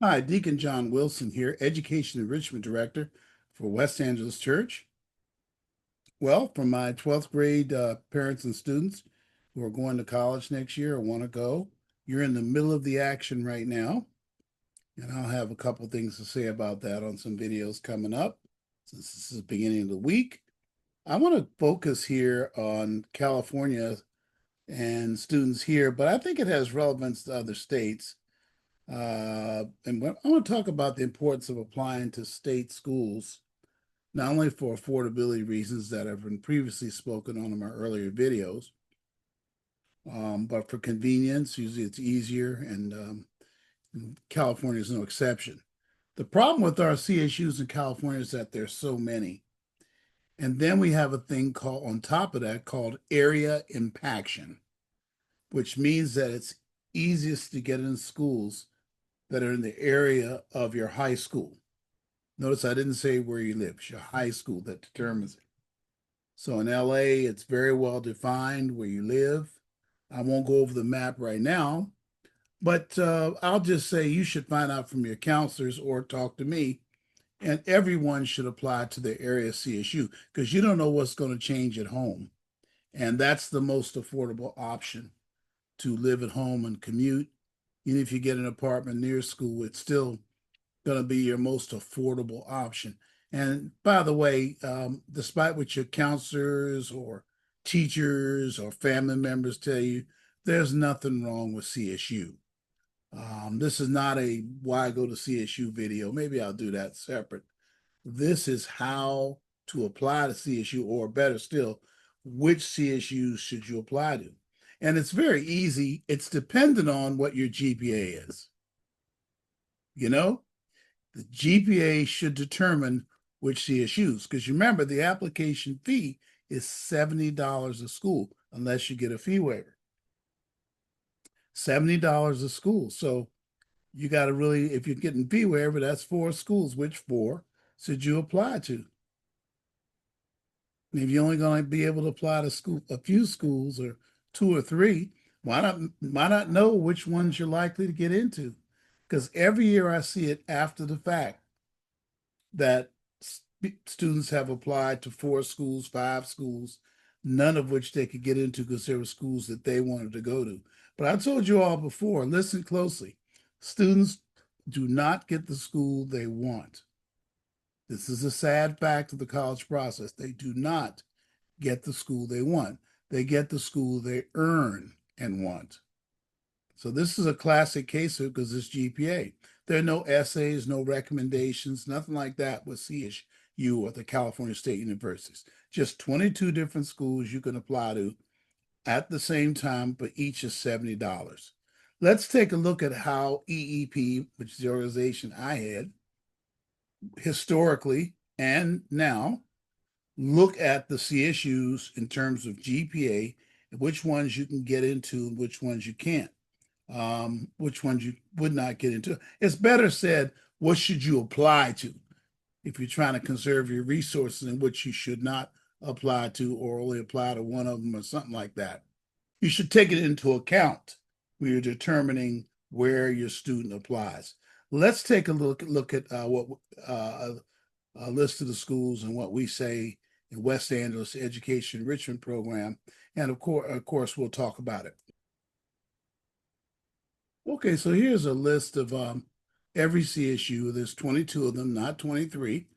Hi, Deacon John Wilson here, Education Enrichment Director for West Angeles Church. Well, for my 12th grade parents and students who are going to college next year or want to go, you're in the middle of the action right now. And I'll have a couple things to say about that on some videos coming up since this is the beginning of the week. I want to focus here on California and students here, but I think it has relevance to other states. And I want to talk about the importance of applying to state schools, not only for affordability reasons that have been previously spoken on in my earlier videos, but for convenience. Usually it's easier, and California is no exception. The problem with our CSUs in California is that there's so many. And then we have a thing called, on top of that, called area impaction, which means that it's easiest to get in schools that are in the area of your high school. Notice I didn't say where you live. It's your high school that determines it. So in LA, it's very well defined where you live. I won't go over the map right now, but I'll just say you should find out from your counselors or talk to me. And everyone should apply to the area CSU because you don't know what's going to change at home. And that's the most affordable option, to live at home and commute. Even if you get an apartment near school, it's still going to be your most affordable option. And by the way, despite what your counselors or teachers or family members tell you, there's nothing wrong with CSU. This is not a why go to CSU video. Maybe I'll do that separate. This is how to apply to CSU, or better still, which CSUs should you apply to? And it's very easy. It's dependent on what your GPA is. You know, the GPA should determine which CSUs, because you remember the application fee is $70 a school unless you get a fee waiver. $70 a school. So you got to really, if you're getting fee waiver, that's 4 schools. Which 4 should you apply to? And if you're only going to be able to apply to a few schools or 2 or 3, why not know which ones you're likely to get into? Because every year I see it after the fact that students have applied to 4 schools, 5 schools, none of which they could get into because there were schools that they wanted to go to. But I told you all before, listen closely. Students do not get the school they want. This is a sad fact of the college process. They do not get the school they want. They get the school they earn and want. So this is a classic case of because it's GPA. There are no essays, no recommendations, nothing like that with CSU or the California State Universities. Just 22 different schools you can apply to at the same time, but each is $70. Let's take a look at how EEP, which is the organization I had, historically and now, look at the CSUs in terms of GPA, which ones you can get into and which ones you can't, which ones you would not get into. It's better said, what should you apply to if you're trying to conserve your resources, and which you should not apply to or only apply to one of them or something like that. You should take it into account when you're determining where your student applies. Let's take a look at what a list of the schools and what we say in West Angeles Education Enrichment Program, and of course, we'll talk about it. Okay, so here's a list of every CSU. There's 22 of them, not 23.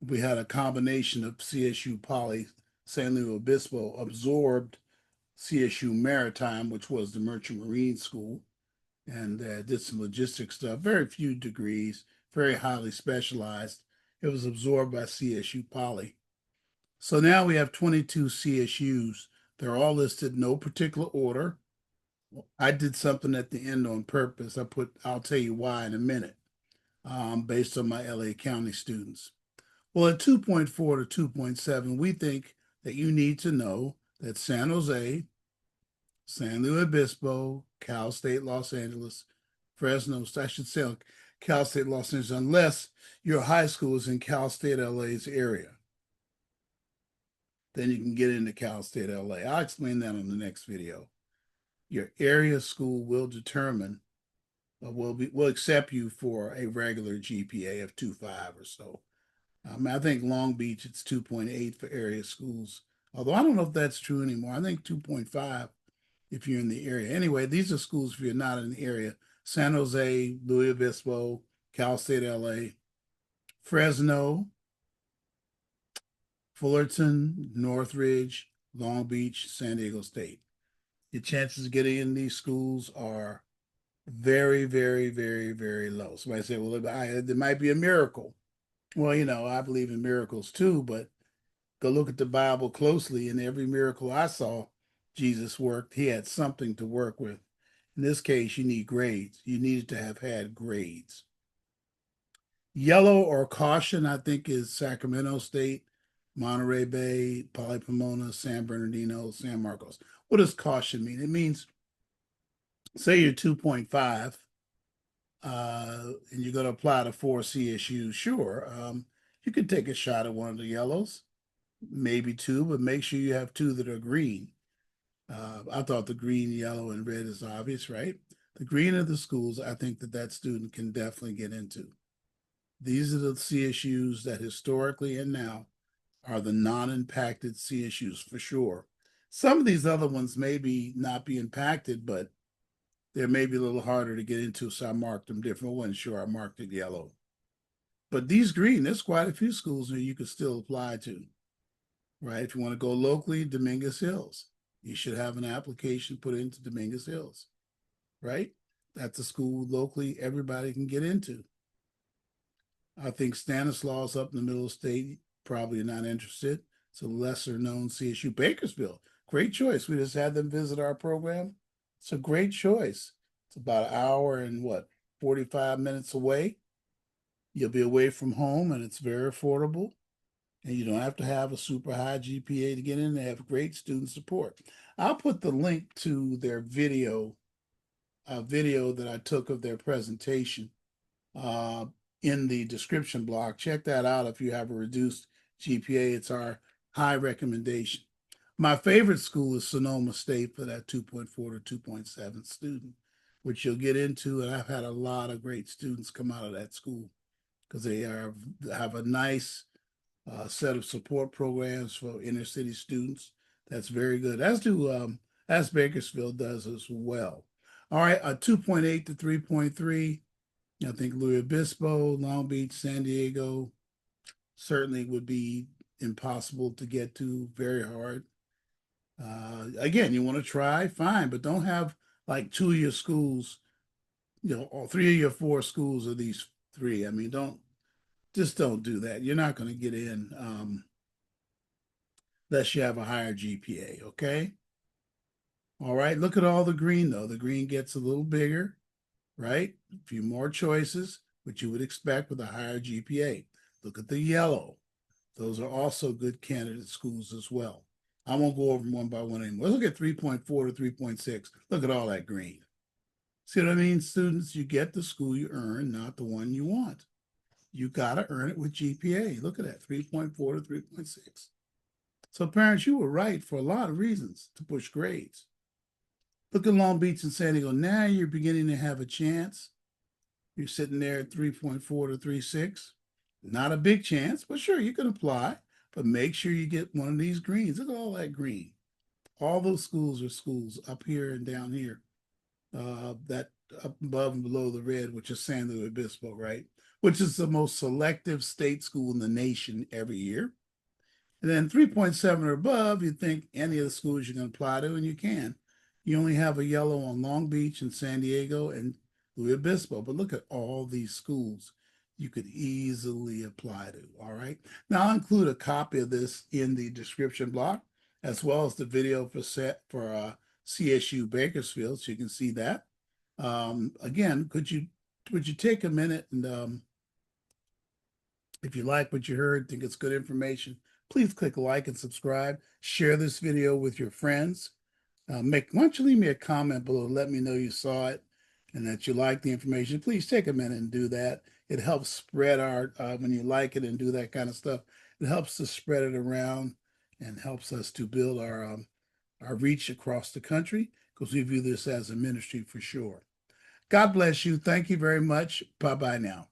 We had a combination of CSU Poly, San Luis Obispo absorbed CSU Maritime, which was the Merchant Marine School, and did some logistics stuff. Very few degrees, very highly specialized. It was absorbed by CSU Poly. So now we have 22 CSUs. They're all listed, no particular order. I did something at the end on purpose. I'll tell you why in a minute, based on my LA County students. Well, at 2.4 to 2.7, we think that you need to know that San Jose, San Luis Obispo, Cal State Los Angeles, Fresno, I should say Cal State Los Angeles, unless your high school is in Cal State LA's area. Then you can get into Cal State LA. I'll explain that on the next video. Your area school will determine we'll accept you for a regular GPA of 2.5 or so. I think Long Beach it's 2.8 for area schools. Although I don't know if that's true anymore. I think 2.5 if you're in the area. Anyway, these are schools if you're not in the area. San Jose, Louis Obispo, Cal State LA, Fresno, Fullerton, Northridge, Long Beach, San Diego State. Your chances of getting in these schools are very, very, very, very low. Somebody say, well, there might be a miracle. Well, I believe in miracles too, but go look at the Bible closely, and every miracle I saw Jesus worked, he had something to work with. In this case, you need grades. You needed to have had grades. Yellow or caution, I think, is Sacramento State, Monterey Bay, Poly Pomona, San Bernardino, San Marcos. What does caution mean? It means, say you're 2.5, and you're going to apply to 4 CSU, sure. You could take a shot at one of the yellows, maybe 2, but make sure you have 2 that are green. I thought the green, yellow, and red is obvious, right? The green of the schools, I think that student can definitely get into. These are the CSUs that historically and now are the non-impacted CSUs for sure. Some of these other ones maybe not be impacted, but they're maybe a little harder to get into, so I marked them different. I wasn't sure I marked it yellow. But these green, there's quite a few schools that you could still apply to, right? If you want to go locally, Dominguez Hills, you should have an application put into Dominguez Hills, right? That's a school locally everybody can get into. I think Stanislaus up in the middle of the state, probably not interested. It's a lesser known CSU. Bakersfield, great choice. We just had them visit our program. It's a great choice. It's about an hour and 45 minutes away. You'll be away from home and it's very affordable. And you don't have to have a super high GPA to get in. They have great student support. I'll put the link to their video, a video that I took of their presentation in the description block. Check that out if you have a reduced GPA. It's our high recommendation. My favorite school is Sonoma State for that 2.4 to 2.7 student, which you'll get into. And I've had a lot of great students come out of that school because they have a nice set of support programs for inner city students. That's very good. As Bakersfield does as well. All right, a 2.8 to 3.3. I think Louis Obispo, Long Beach, San Diego certainly would be impossible to get to, very hard. Again, you want to try, fine, but don't have like 2 of your schools, or 3 of your 4 schools are these 3. I mean, don't do that. You're not going to get in unless you have a higher GPA, okay? All right, look at all the green though. The green gets a little bigger, right? A few more choices, which you would expect with a higher GPA. Look at the yellow. Those are also good candidate schools as well. I won't go over them one by one anymore. Let's look at 3.4 to 3.6. Look at all that green. See what I mean, students? You get the school you earn, not the one you want. You got to earn it with GPA. Look at that, 3.4 to 3.6. So parents, you were right for a lot of reasons to push grades. Look at Long Beach and San Diego. Now you're beginning to have a chance. You're sitting there at 3.4 to 3.6. Not a big chance, but sure, you can apply. But make sure you get one of these greens. Look at all that green. All those schools are schools up here and down here. That up above and below the red, which is San Luis Obispo, right? Which is the most selective state school in the nation every year. And then 3.7 or above, you think any of the schools you can apply to, and you can. You only have a yellow on Long Beach and San Diego and Louis Obispo, but look at all these schools you could easily apply to, all right? Now, I'll include a copy of this in the description block, as well as the video for CSU Bakersfield, so you can see that. Again, would you take a minute and if you like what you heard, think it's good information, please click like and subscribe. Share this video with your friends. Why don't you leave me a comment below, let me know you saw it and that you like the information. Please take a minute and do that. It helps spread when you like it and do that kind of stuff, it helps to spread it around and helps us to build our reach across the country, because we view this as a ministry for sure. God bless you. Thank you very much. Bye-bye now.